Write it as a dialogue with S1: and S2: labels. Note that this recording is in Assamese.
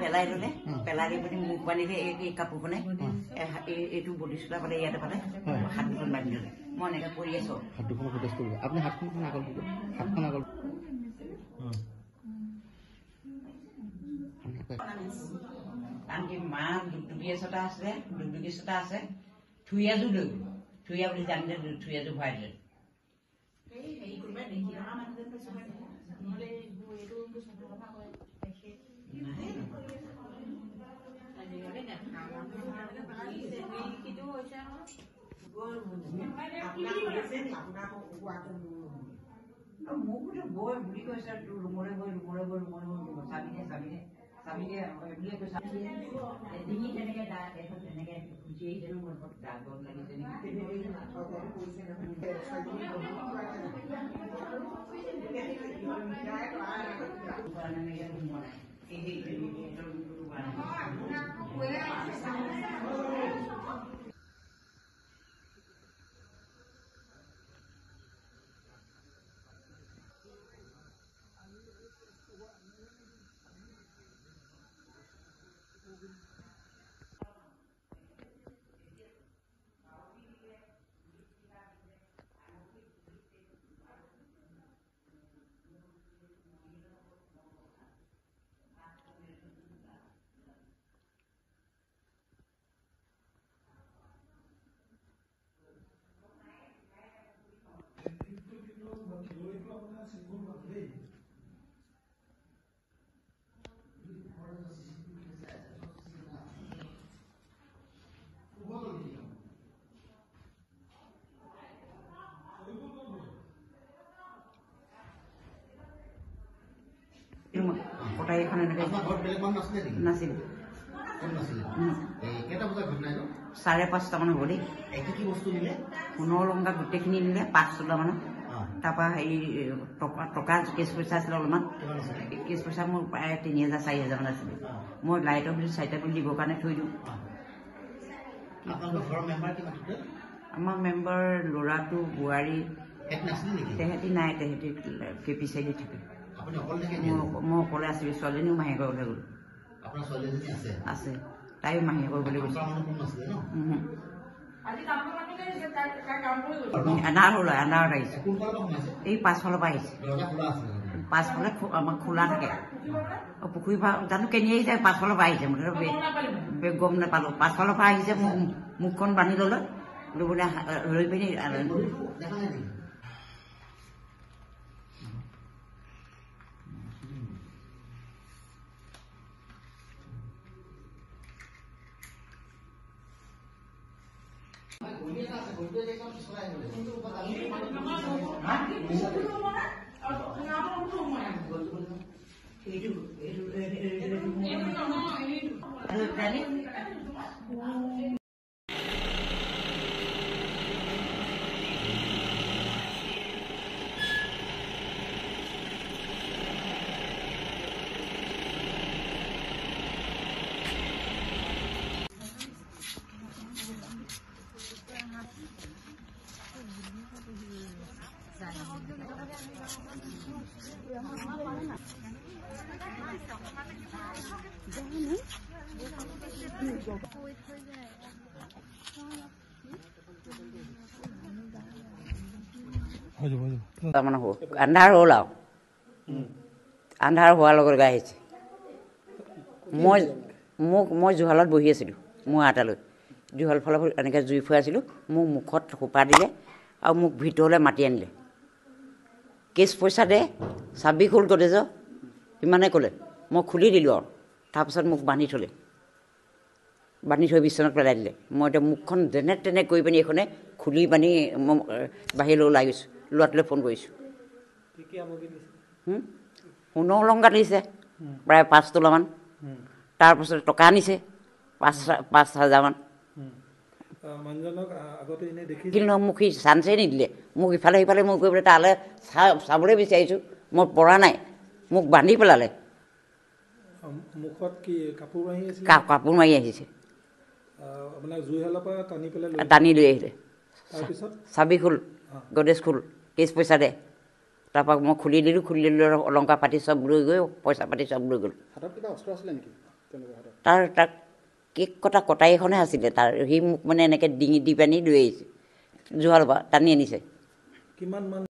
S1: পেলাই ল'লে পেলাই দি পিনি মুখ বান্ধিলে এই কাপোৰখনে এইটো বডি চোলা পালে ইয়াতে পালে হাত দুখন বান্ধি ল'লে মই এনেকৈ পৰি আছো
S2: হাত দুখন ফটেজ কৰিব আপুনি হাতখন আগল হাতখন আগল
S1: আনকি মা দুগদুগী এচটা আছে দুগদুগী এচটা আছে থুৰীয়াযোৰ লৈ গ'ল থুৰীয়া বুলি জানিলে থুৰীয়াযোৰ ভৰাই দিলে মোকোতো বৈ বুলি কৈছে ৰুমৰে গৈ চাবি দে বুলিয়ে কৈছে ডিঙি তেনেকে তেনেকে খুচি আহিছে মোৰ দাগ লাগিছে কটাই এখন এনেকে নাছিল 5:30মান হ'ব দেই সোণৰ লংকা গোটেইখিনি নিলে 5 তোলা মানত তাৰপৰা হেৰি টকা কেছ পইচা আছিলে অলপমান কেছ পইচা মোৰ প্ৰায় 3,000 4,000 মান আছিলে মই লাইটৰ বিল 4টা বিল দিবৰ কাৰণে থৈ দিওঁ আমাৰ মেম্বাৰ ল'ৰাটো বোৱাৰী তেহেঁতি নাই তেহেঁতি কেপি চাইডে থাকে মই অকলে আছিলোঁ ছোৱালীজনীও মাহীয়েকৰ ঘৰলৈ গ'ল আছে তাইও মাহীয়েকৰ ঘৰলৈ গৈছে আন্ধাৰত আহিছে এই পাছফালৰ পৰা আহিছে পাছফালে আমাক খোলা থাকে পুখুৰী জানো কেনি আহিছে পাছফালৰ পৰা আহিছে মই গম নাপালোঁ পাছফালৰ পৰা আহিছে মুখখন বান্ধি ল'লে লৈ পিনি আন্ধাৰ হ'ল আৰু আন্ধাৰ হোৱাৰ লগে লগে আহিছে মই জুহালত বহি আছিলোঁ মোৰ আটালৈ জুহাল ফালৰ এনেকৈ জুই ফুৱাইছিলোঁ মোক মুখত সোপা দিলে আৰু মোক ভিতৰলৈ মাতি আনিলে কেছ পইচা দে চাবি খোল গডেজ ইমানে ক'লে মই খুলি দিলোঁ আৰু তাৰপিছত মোক বান্ধি থৈ বিচনাত পেলাই দিলে মই এতিয়া মুখখন যেনে তেনে কৰি পিনি এইখনে খুলি পানি মই বাহিৰলৈ ওলাই গৈছোঁ ল'ৰাটোলৈ ফোন কৰিছোঁ সোণৰ লংকা দিছে প্ৰায় 5 তোলামান তাৰপাছত টকা আনিছে 5,000 মান কিন্তু মোক সি চান্সেই নিদিলে মোক ইফালে সিফালে মই গৈ পেলাই তালৈ চাবলৈ বিচাৰিছোঁ মই পৰা নাই মোক বান্ধি পেলালে কাপোৰ মাৰি আহিছে টানি লৈ আহিলে চাবি খোল গডেজ খোল কেছ পইচা দে তাৰপৰা মই খুলি দিলোঁ অলংকাৰ পাতি চব লৈ গৈ পইচা পাতি চব লৈ গ'ল তাৰ তাক কেক কটা কটাৰী এখনহে আছিলে তাৰ সি মোক মানে এনেকৈ ডিঙি দি পানি লৈ আহিছে জুহালৰ পৰা টানি আনিছে